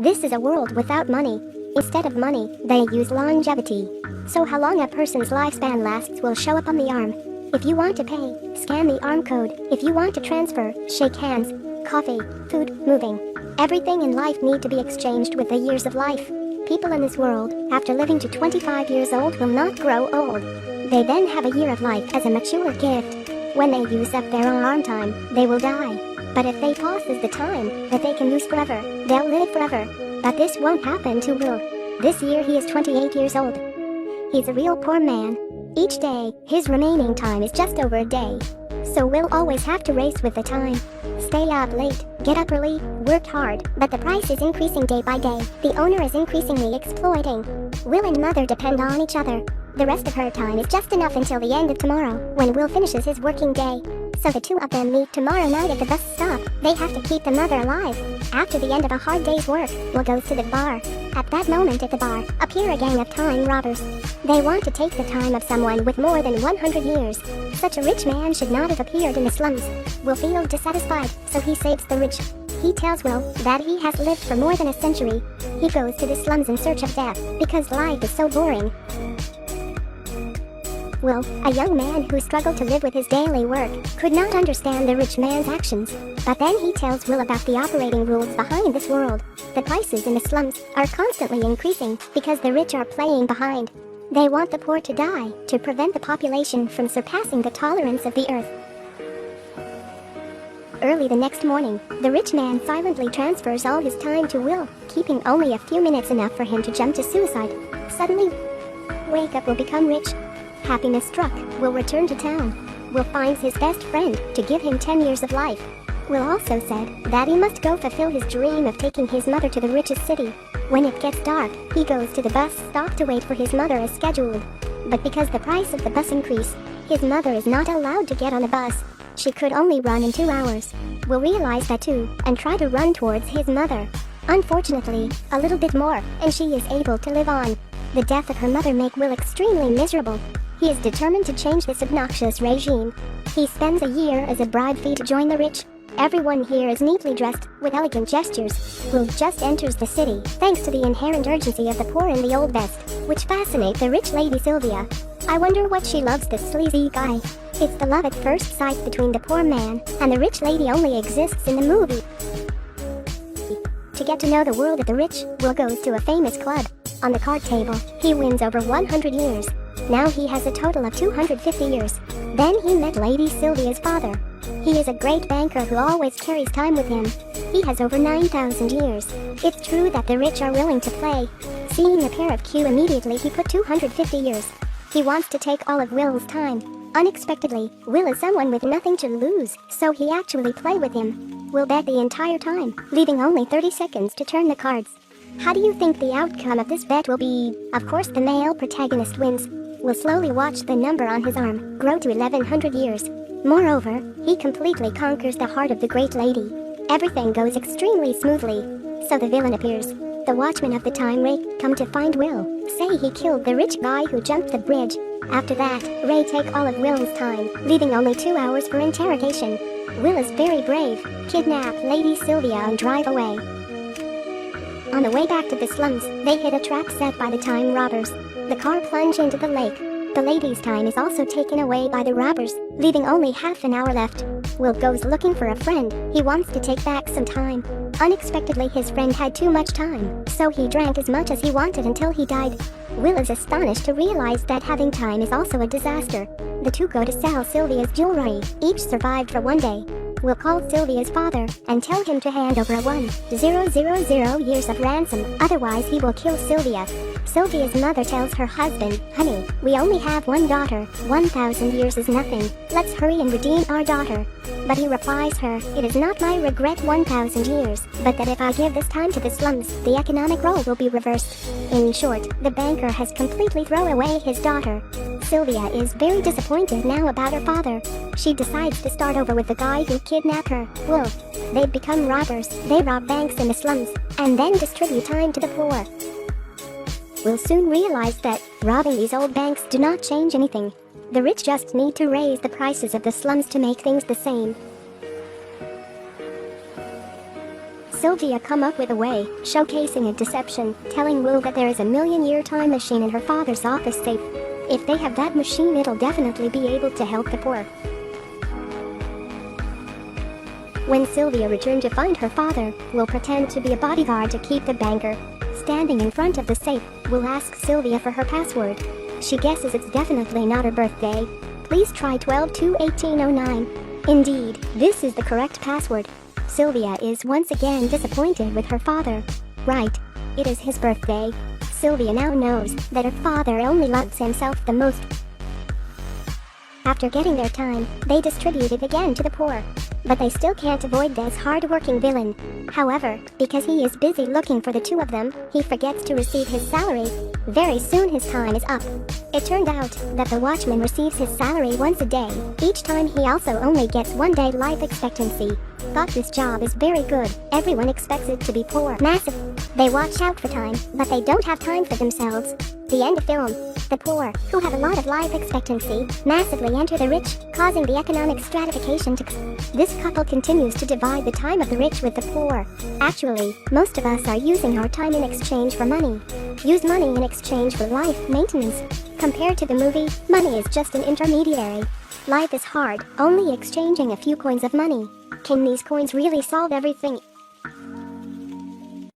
This is a world without money. Instead of money, they use longevity. So how long a person's lifespan lasts will show up on the arm. If you want to pay, scan the arm code. If you want to transfer, shake hands. Coffee, food, moving. Everything in life need to be exchanged with the years of life. People in this world, after living to 25 years old, will not grow old. They then have a year of life as a mature gift. When they use up their arm time, they will die. But if they pauses the time that they can use forever, they'll live forever. But this won't happen to Will. This year he is 28 years old. He's a real poor man. Each day, his remaining time is just over a day. So Will always have to race with the time. Stay up late, get up early, work hard, but the price is increasing day by day. The owner is increasingly exploiting. Will and Mother depend on each other. The rest of her time is just enough until the end of tomorrow, when Will finishes his working day. So the two of them meet tomorrow night at the bus stop. They have to keep the mother alive. After the end of a hard day's work, Will goes to the bar. At that moment at the bar, appear a gang of time robbers. They want to take the time of someone with more than 100 years. Such a rich man should not have appeared in the slums. Will feels dissatisfied, so he saves the rich. He tells Will that he has lived for more than a century. He goes to the slums in search of death, because life is so boring. Will, a young man who struggled to live with his daily work, could not understand the rich man's actions. But then he tells Will about the operating rules behind this world. The prices in the slums are constantly increasing because the rich are playing behind. They want the poor to die to prevent the population from surpassing the tolerance of the earth. Early the next morning, the rich man silently transfers all his time to Will, keeping only a few minutes enough for him to jump to suicide. Suddenly, wake up, will become rich. Happiness struck, Will return to town. Will finds his best friend to give him 10 years of life. Will also said that he must go fulfill his dream of taking his mother to the richest city. When it gets dark, he goes to the bus stop to wait for his mother as scheduled. But because the price of the bus increased, his mother is not allowed to get on the bus. She could only run in 2 hours. Will realize that too, and try to run towards his mother. Unfortunately, a little bit more, and she is able to live on. The death of her mother make Will extremely miserable. He is determined to change this obnoxious regime. He spends a year as a bride fee to join the rich. Everyone here is neatly dressed, with elegant gestures. Will just enters the city, thanks to the inherent urgency of the poor in the old vest, which fascinate the rich lady Sylvia. I wonder what she loves this sleazy guy. It's the love at first sight between the poor man and the rich lady only exists in the movie. To get to know the world of the rich, Will goes to a famous club. On the card table, he wins over 100 years. Now he has a total of 250 years. Then he met Lady Sylvia's father. He is a great banker who always carries time with him. He has over 9,000 years. It's true that the rich are willing to play. Seeing a pair of Q, immediately he put 250 years. He wants to take all of Will's time. Unexpectedly, Will is someone with nothing to lose, so he actually play with him. Will bet the entire time, leaving only 30 seconds to turn the cards. How do you think the outcome of this bet will be? Of course the male protagonist wins. Will slowly watch the number on his arm grow to 1100 years. Moreover, he completely conquers the heart of the great lady. Everything goes extremely smoothly. So the villain appears. The watchmen of the time Ray come to find Will, say he killed the rich guy who jumped the bridge. After that, Ray take all of Will's time, leaving only 2 hours for interrogation. Will is very brave, kidnap Lady Sylvia and drive away. On the way back to the slums, they hit a trap set by the time robbers. The car plunges into the lake. The lady's time is also taken away by the robbers, leaving only half an hour left. Will goes looking for a friend. He wants to take back some time. Unexpectedly, his friend had too much time, so he drank as much as he wanted until he died. Will is astonished to realize that having time is also a disaster. The two go to sell Sylvia's jewelry. Each survived for 1 day. Will call Sylvia's father and tell him to hand over 1,000 years of ransom, otherwise he will kill Sylvia. Sylvia's mother tells her husband, "Honey, we only have one daughter. 1,000 years is nothing. Let's hurry and redeem our daughter." But he replies her, "It is not my regret 1,000 years, but that if I give this time to the slums, the economic role will be reversed." In short, the banker has completely thrown away his daughter. Sylvia is very disappointed now about her father. She decides to start over with the guy who kidnapped her, Will. They become robbers. They rob banks in the slums, and then distribute time to the poor. Will soon realize that robbing these old banks do not change anything. The rich just need to raise the prices of the slums to make things the same. Sylvia come up with a way, showcasing a deception, telling Will that there is a million-year time machine in her father's office safe. If they have that machine, it'll definitely be able to help the poor. When Sylvia returned to find her father, Will pretend to be a bodyguard to keep the banker. Standing in front of the safe, Will asks Sylvia for her password. She guesses it's definitely not her birthday. Please try 12-2-1809. Indeed, this is the correct password. Sylvia is once again disappointed with her father. Right, it is his birthday. Sylvia now knows that her father only loves himself the most. After getting their time, they distribute it again to the poor. But they still can't avoid this hard-working villain. However, because he is busy looking for the two of them, he forgets to receive his salary. Very soon his time is up. It turned out that the watchman receives his salary once a day. Each time he also only gets 1 day life expectancy. Thought this job is very good. Everyone expects it to be poor. Massive. They watch out for time, but they don't have time for themselves. The end of film. The poor, who have a lot of life expectancy, massively enter the rich, causing the economic stratification to... This couple continues to divide the time of the rich with the poor. Actually, most of us are using our time in exchange for money. Use money in exchange for life maintenance. Compared to the movie, money is just an intermediary. Life is hard, only exchanging a few coins of money. Can these coins really solve everything?